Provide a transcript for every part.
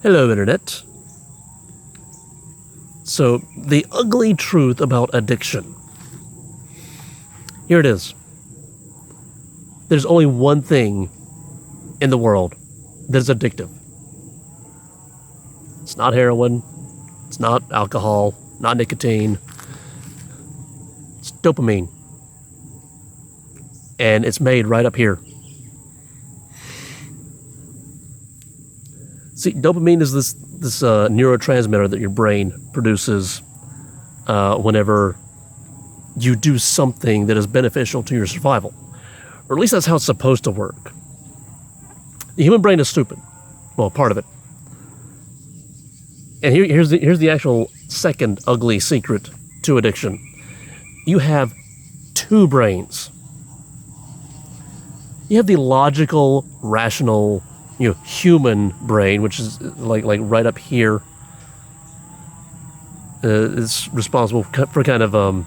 Hello, Internet. So, the ugly truth about addiction. Here it is. There's only one thing in the world that is addictive. It's not heroin. It's not alcohol. Not nicotine. It's dopamine. And it's made right up here. See, dopamine is this neurotransmitter that your brain produces whenever you do something that is beneficial to your survival. Or at least that's how it's supposed to work. The human brain is stupid. Well, part of it. And here's the actual second ugly secret to addiction. You have two brains. You have the logical, rational, human brain, which is like right up here. It's responsible for kind of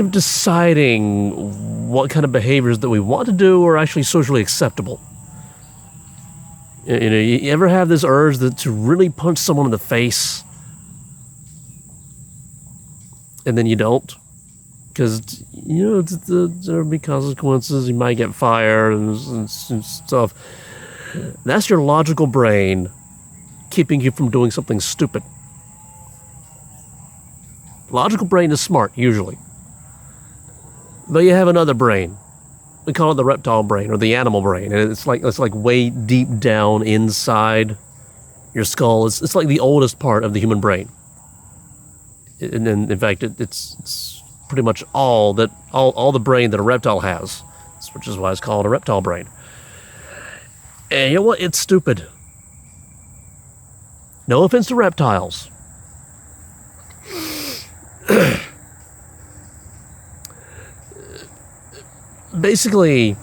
deciding what kind of behaviors that we want to do are actually socially acceptable. You ever have this urge to really punch someone in the face, and then you don't? Because, there'll be consequences. You might get fired and stuff. That's your logical brain keeping you from doing something stupid. Logical brain is smart, usually. But you have another brain. We call it the reptile brain or the animal brain. And it's like way deep down inside your skull. It's like the oldest part of the human brain. And in fact, it's pretty much all the brain that a reptile has, which is why it's called a reptile brain. And you know what? It's stupid. No offense to reptiles. Basically,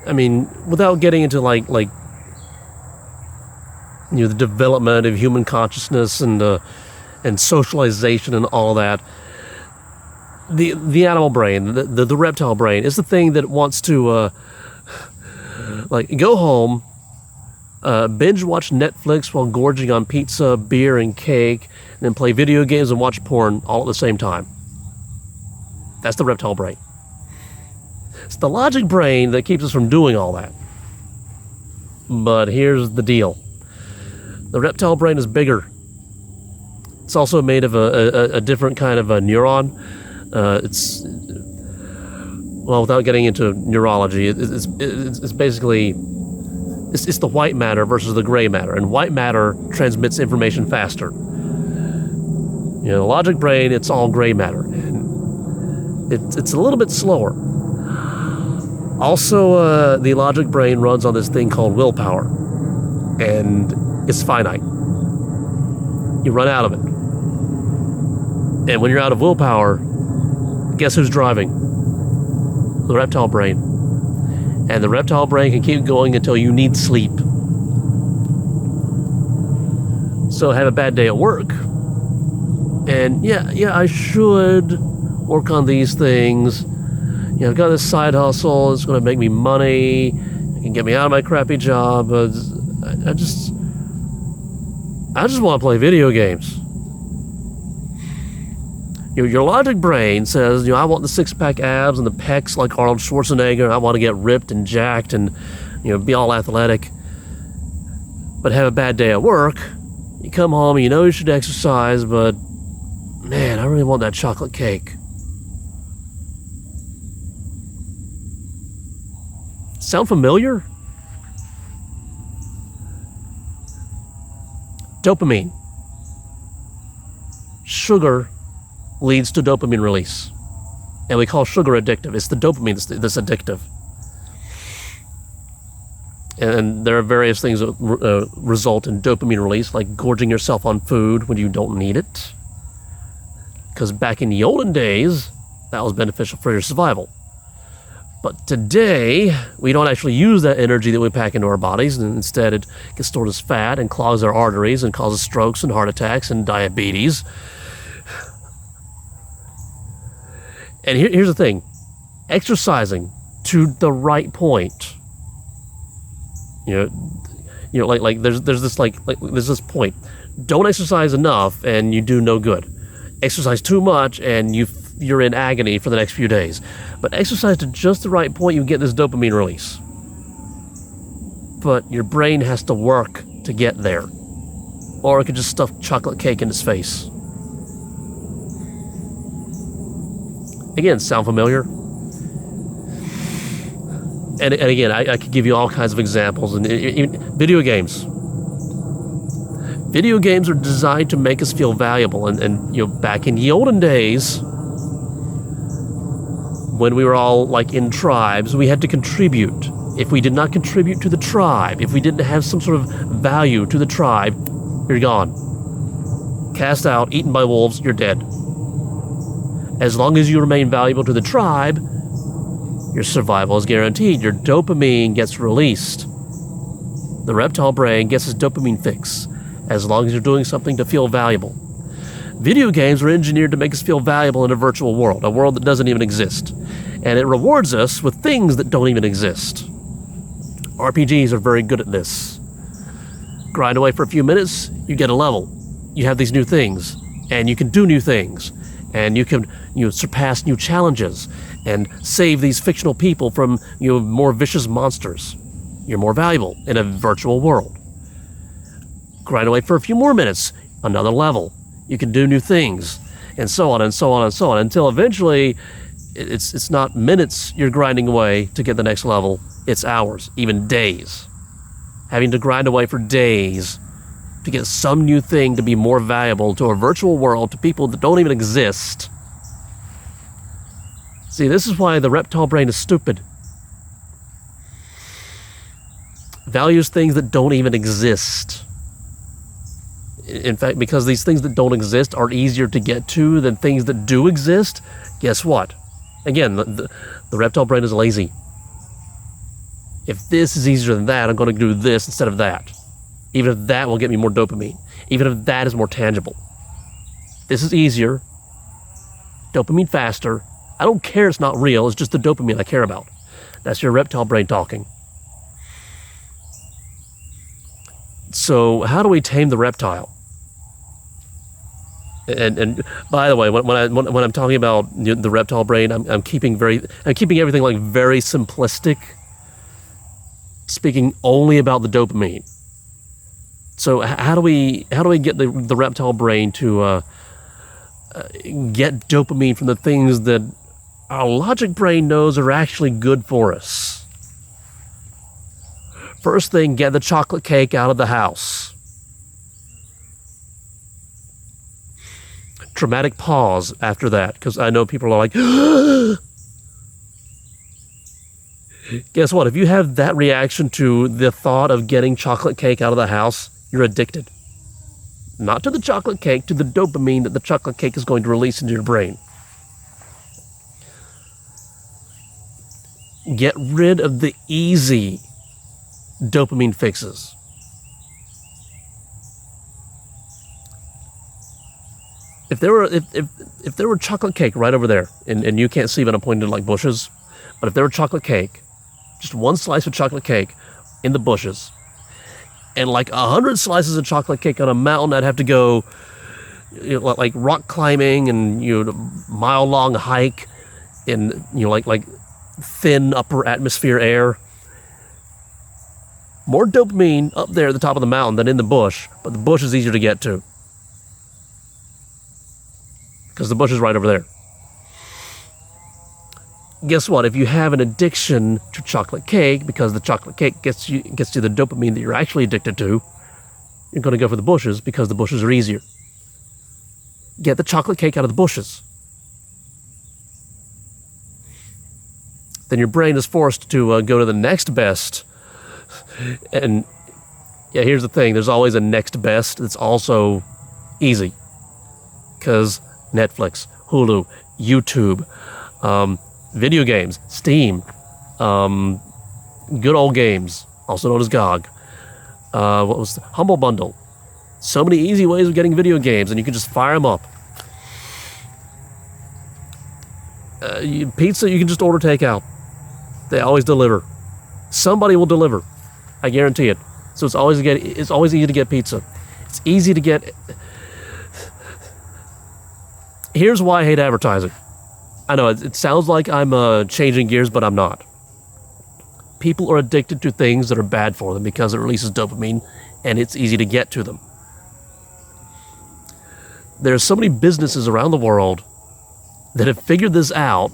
I mean, without getting into the development of human consciousness and socialization and all that. The animal brain, the reptile brain, is the thing that wants to go home, binge watch Netflix while gorging on pizza, beer, and cake, and then play video games and watch porn all at the same time. That's the reptile brain. It's the logic brain that keeps us from doing all that. But here's the deal. The reptile brain is bigger. It's also made of a different kind of a neuron. Without getting into neurology, it's basically it's the white matter versus the gray matter, and white matter transmits information faster. The logic brain, it's all gray matter, and it's a little bit slower. Also, the logic brain runs on this thing called willpower, and it's finite. You run out of it, and when you're out of willpower, guess who's driving? The reptile brain. And the reptile brain can keep going until you need sleep. So have a bad day at work. And yeah, I should work on these things. I've got this side hustle. It's going to make me money. It can get me out of my crappy job. But I just want to play video games. Your logic brain says, I want the six-pack abs and the pecs like Arnold Schwarzenegger. I want to get ripped and jacked and, be all athletic. But have a bad day at work. You come home and you should exercise, but, man, I really want that chocolate cake. Sound familiar? Dopamine. Sugar leads to dopamine release. And we call sugar addictive. It's the dopamine that's addictive. And there are various things that result in dopamine release, like gorging yourself on food when you don't need it. Because back in the olden days, that was beneficial for your survival. But today, we don't actually use that energy that we pack into our bodies, and instead it gets stored as fat and clogs our arteries and causes strokes and heart attacks and diabetes. And here's the thing. Exercising to the right point. You know, like there's this point. Don't exercise enough and you do no good. Exercise too much and you're in agony for the next few days. But exercise to just the right point, you get this dopamine release. But your brain has to work to get there. Or it could just stuff chocolate cake in its face. Again, sound familiar? And again, I could give you all kinds of examples. And even video games. Video games are designed to make us feel valuable. And you know, back in the olden days, when we were all like in tribes, we had to contribute. If we did not contribute to the tribe, if we didn't have some sort of value to the tribe, you're gone. Cast out, eaten by wolves, you're dead. As long as you remain valuable to the tribe, your survival is guaranteed. Your dopamine gets released. The reptile brain gets its dopamine fix as long as you're doing something to feel valuable. Video games are engineered to make us feel valuable in a virtual world, a world that doesn't even exist. And it rewards us with things that don't even exist. RPGs are very good at this. Grind away for a few minutes, you get a level. You have these new things, and you can do new things. And you can surpass new challenges and save these fictional people from more vicious monsters. You're more valuable in a virtual world. Grind away for a few more minutes, another level. You can do new things, and so on and so on and so on, until eventually it's not minutes you're grinding away to get the next level, it's hours, even days. Having to grind away for days to get some new thing to be more valuable to a virtual world, to people that don't even exist. See, this is why the reptile brain is stupid. Values things that don't even exist. In fact, because these things that don't exist are easier to get to than things that do exist, guess what? Again, the reptile brain is lazy. If this is easier than that, I'm going to do this instead of that. Even if that will get me more dopamine. Even if that is more tangible. This is easier. Dopamine faster. I don't care it's not real, it's just the dopamine I care about. That's your reptile brain talking. So how do we tame the reptile? And by the way, when I'm talking about the reptile brain, I'm keeping everything like very simplistic, speaking only about the dopamine. So how do we get the reptile brain to get dopamine from the things that our logic brain knows are actually good for us? First thing, get the chocolate cake out of the house. Dramatic pause after that, because I know people are like, guess what? If you have that reaction to the thought of getting chocolate cake out of the house, you're addicted. Not to the chocolate cake, to the dopamine that the chocolate cake is going to release into your brain. Get rid of the easy dopamine fixes. If there were chocolate cake right over there, and you can't see but I'm pointing to like bushes, but if there were chocolate cake, just one slice of chocolate cake in the bushes, and like 100 slices of chocolate cake on a mountain, I'd have to go like rock climbing and mile-long hike in like thin upper atmosphere air. More dopamine up there at the top of the mountain than in the bush, but the bush is easier to get to. Because the bush is right over there. Guess what? If you have an addiction to chocolate cake, because the chocolate cake gets you the dopamine that you're actually addicted to, you're going to go for the bushes because the bushes are easier. Get the chocolate cake out of the bushes. Then your brain is forced to go to the next best. And yeah, here's the thing. There's always a next best that's also easy. Because Netflix, Hulu, YouTube, video games, Steam, good old games, also known as GOG. What was the Humble Bundle? So many easy ways of getting video games, and you can just fire them up. Pizza, you can just order takeout. They always deliver. Somebody will deliver. I guarantee it. So it's always easy to get pizza. It's easy to get. Here's why I hate advertising. I know it sounds like I'm changing gears, but I'm not. People are addicted to things that are bad for them because it releases dopamine, and it's easy to get to them. There's so many businesses around the world that have figured this out.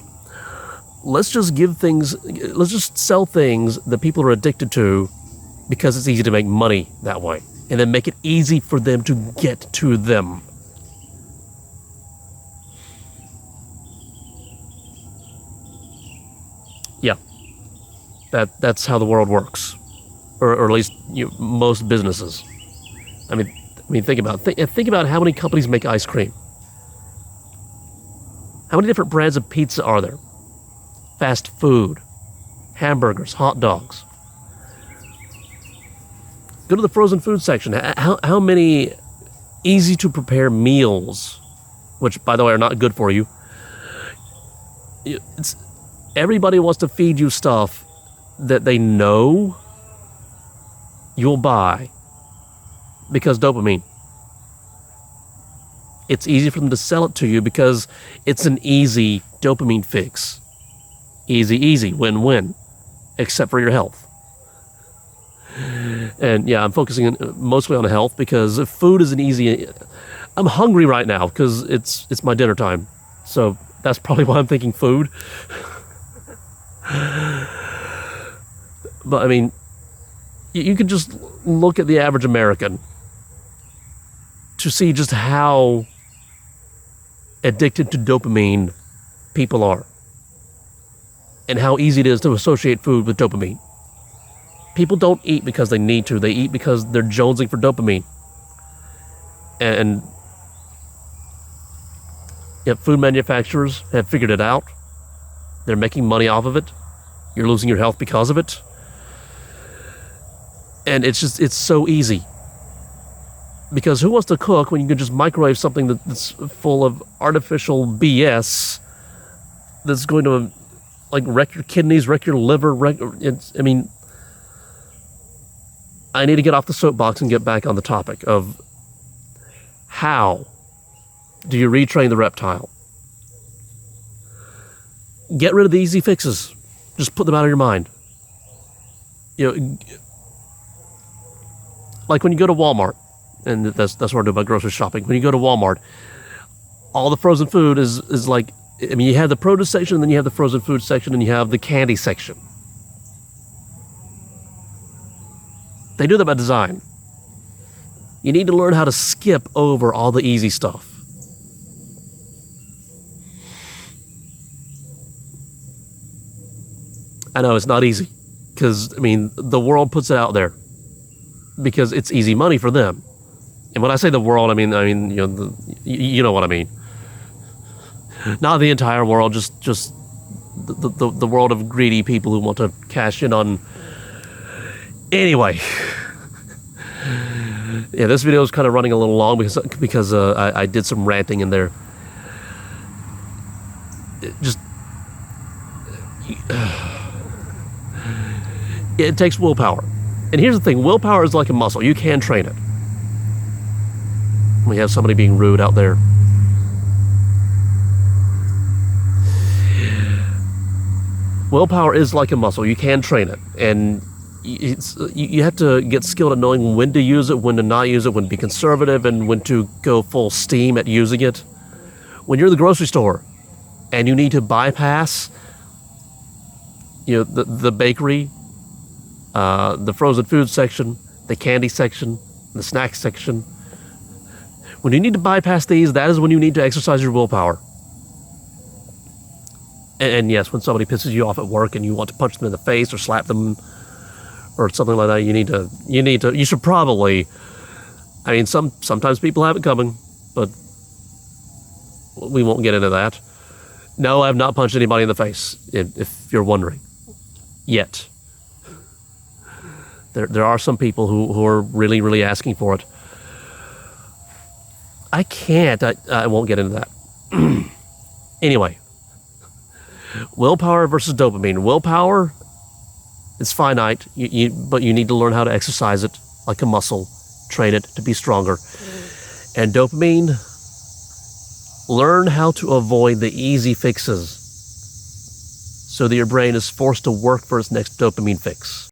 Let's just sell things that people are addicted to because it's easy to make money that way, and then make it easy for them to get to them. Yeah, that's how the world works, or at least most businesses. I mean, think about how many companies make ice cream. How many different brands of pizza are there? Fast food, hamburgers, hot dogs. Go to the frozen food section. How many easy to prepare meals, which by the way are not good for you. Everybody wants to feed you stuff that they know you'll buy because dopamine. It's easy for them to sell it to you because it's an easy dopamine fix. Easy, win-win, except for your health. And yeah, I'm focusing mostly on health because food is an easy. I'm hungry right now because it's my dinner time, so that's probably why I'm thinking food. But I mean, you could just look at the average American to see just how addicted to dopamine people are, and how easy it is to associate food with dopamine. People don't eat because they need to. They eat because they're jonesing for dopamine. And yet food manufacturers have figured it out. They're making money off of it. You're losing your health because of it. And it's so easy. Because who wants to cook when you can just microwave something that's full of artificial BS that's going to wreck your kidneys, wreck your liver, I need to get off the soapbox and get back on the topic of how do you retrain the reptile? Get rid of the easy fixes. Just put them out of your mind. Like when you go to Walmart, and that's what I do about grocery shopping. When you go to Walmart, all the frozen food is like, you have the produce section, and then you have the frozen food section, and you have the candy section. They do that by design. You need to learn how to skip over all the easy stuff. I know it's not easy, because the world puts it out there because it's easy money for them. And when I say the world, you know what I mean. Not the entire world, just the world of greedy people who want to cash in on. Anyway, yeah, this video is kind of running a little long because I did some ranting in there. It takes willpower. And here's the thing, willpower is like a muscle. You can train it. We have somebody being rude out there. Willpower is like a muscle. You can train it. And you have to get skilled at knowing when to use it, when to not use it, when to be conservative, and when to go full steam at using it. When you're in the grocery store and you need to bypass the bakery, the frozen food section, the candy section, the snack section. When you need to bypass these, that is when you need to exercise your willpower. And yes, when somebody pisses you off at work and you want to punch them in the face or slap them or something like that, you should probably, sometimes people have it coming, but we won't get into that. No, I have not punched anybody in the face, if you're wondering. Yet. There are some people who are really, really asking for it. I can't. I won't get into that. Anyway. Willpower versus dopamine. Willpower is finite, but you need to learn how to exercise it. like a muscle. Train it to be stronger. And dopamine, learn how to avoid the easy fixes so that your brain is forced to work for its next dopamine fix.